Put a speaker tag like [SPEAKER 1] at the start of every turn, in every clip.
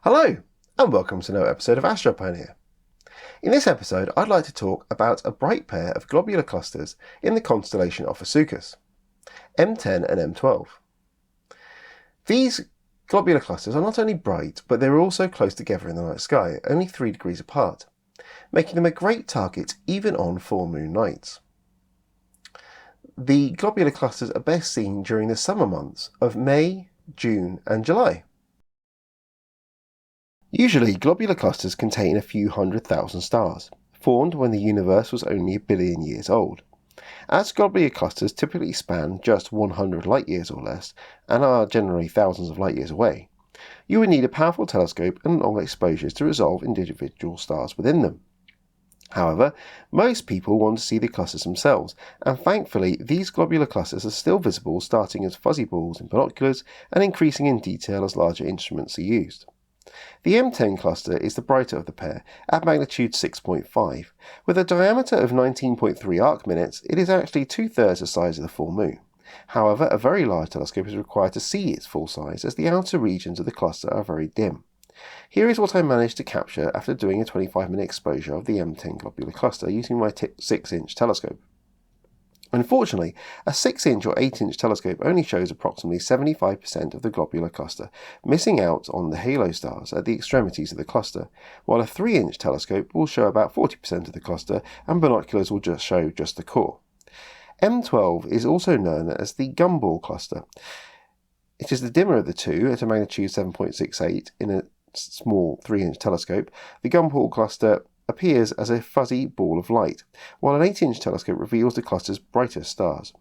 [SPEAKER 1] Hello, and welcome to another episode of Astro Pioneer. In this episode, I'd like to talk about a bright pair of globular clusters in the constellation Ophiuchus, M10 and M12. These globular clusters are not only bright, but they're also close together in the night sky, only 3 degrees apart, making them a great target even on full moon nights. The globular clusters are best seen during the summer months of May, June, and July. Usually, globular clusters contain a few 100,000 stars, formed when the universe was only a billion years old. As globular clusters typically span just 100 light years or less, and are generally thousands of light years away, you would need a powerful telescope and long exposures to resolve individual stars within them. However, most people want to see the clusters themselves, and thankfully these globular clusters are still visible, starting as fuzzy balls in binoculars and increasing in detail as larger instruments are used. The M10 cluster is the brighter of the pair, at magnitude 6.5. With a diameter of 19.3 arc minutes, it is actually 2/3 the size of the full moon. However, a very large telescope is required to see its full size, as the outer regions of the cluster are very dim. Here is what I managed to capture after doing a 25-minute exposure of the M10 globular cluster using my 6-inch telescope. Unfortunately, a 6-inch or 8-inch telescope only shows approximately 75% of the globular cluster, missing out on the halo stars at the extremities of the cluster, while a 3-inch telescope will show about 40% of the cluster and binoculars will just show the core. M12 is also known as the Gumball cluster. It is the dimmer of the two at a magnitude 7.68 in a small 3-inch telescope. The Gumball cluster appears as a fuzzy ball of light, while an 8-inch telescope reveals the cluster's brightest stars.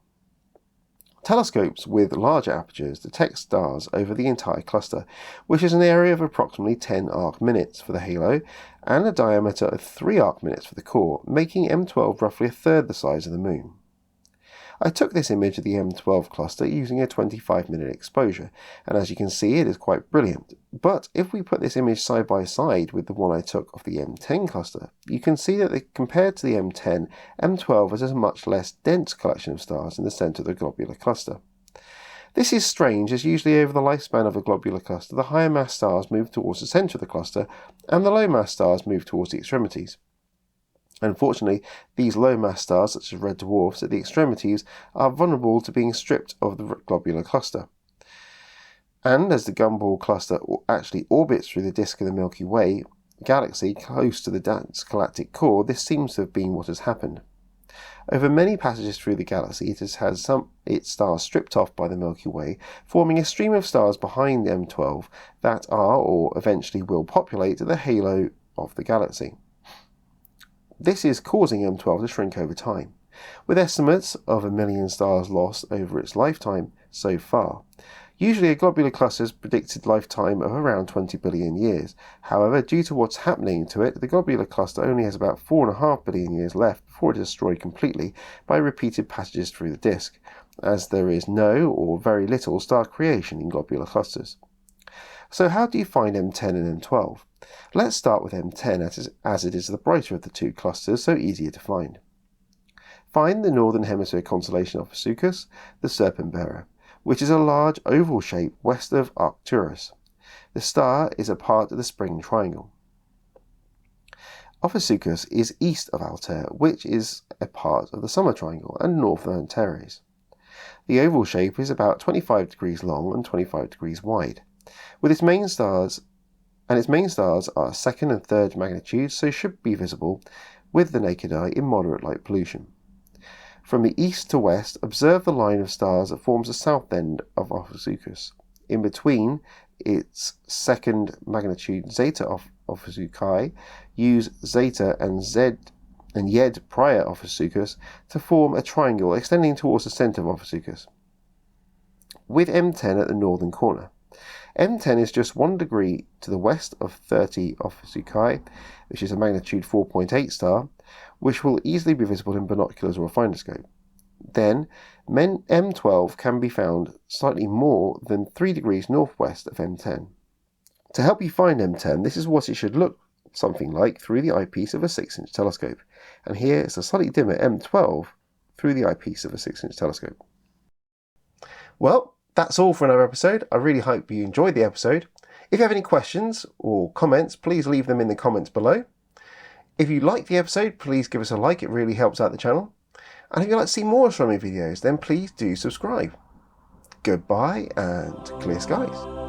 [SPEAKER 1] Telescopes with larger apertures detect stars over the entire cluster, which is an area of approximately 10 arc minutes for the halo and a diameter of 3 arc minutes for the core, making M12 roughly 1/3 the size of the moon. I took this image of the M12 cluster using a 25-minute exposure, and as you can see it is quite brilliant. But if we put this image side by side with the one I took of the M10 cluster, you can see that compared to the M10, M12 has a much less dense collection of stars in the centre of the globular cluster. This is strange, as usually over the lifespan of a globular cluster, the higher mass stars move towards the centre of the cluster, and the low mass stars move towards the extremities. Unfortunately, these low-mass stars, such as red dwarfs at the extremities, are vulnerable to being stripped of the globular cluster. And as the Gumball cluster actually orbits through the disk of the Milky Way galaxy close to the dense galactic core, this seems to have been what has happened. Over many passages through the galaxy, it has had its stars stripped off by the Milky Way, forming a stream of stars behind M12 that are, or eventually will populate, the halo of the galaxy. This is causing M12 to shrink over time, with estimates of 1 million stars lost over its lifetime so far. Usually a globular cluster's predicted lifetime of around 20 billion years. However, due to what's happening to it, the globular cluster only has about 4.5 billion years left before it is destroyed completely by repeated passages through the disk, as there is no or very little star creation in globular clusters. So how do you find M10 and M12? Let's start with M10 as it is the brighter of the two clusters, so easier to find. Find the northern hemisphere constellation of Ophiuchus, the Serpent Bearer, which is a large oval shape west of Arcturus. The star is a part of the Spring Triangle. Ophiuchus is east of Altair, which is a part of the Summer Triangle, and north of Antares. The oval shape is about 25 degrees long and 25 degrees wide, with its main stars are 2nd and 3rd magnitudes, so should be visible with the naked eye in moderate light pollution. From the east to west, observe the line of stars that forms the south end of Ophiuchus. In between its 2nd magnitude zeta of Ophiuchi, use zeta and Yed prior Ophiuchus to form a triangle extending towards the centre of Ophiuchus, with M10 at the northern corner. M10 is just 1 degree to the west of 30 Ophiuchi, which is a magnitude 4.8 star, which will easily be visible in binoculars or a finder scope. Then, M12 can be found slightly more than 3 degrees northwest of M10. To help you find M10, this is what it should look something like through the eyepiece of a 6-inch telescope. And here is a slightly dimmer M12 through the eyepiece of a 6-inch telescope. Well, that's all for another episode. I really hope you enjoyed the episode. If you have any questions or comments, please leave them in the comments below. If you liked the episode, please give us a like, it really helps out the channel. And if you'd like to see more astronomy videos, then please do subscribe. Goodbye and clear skies.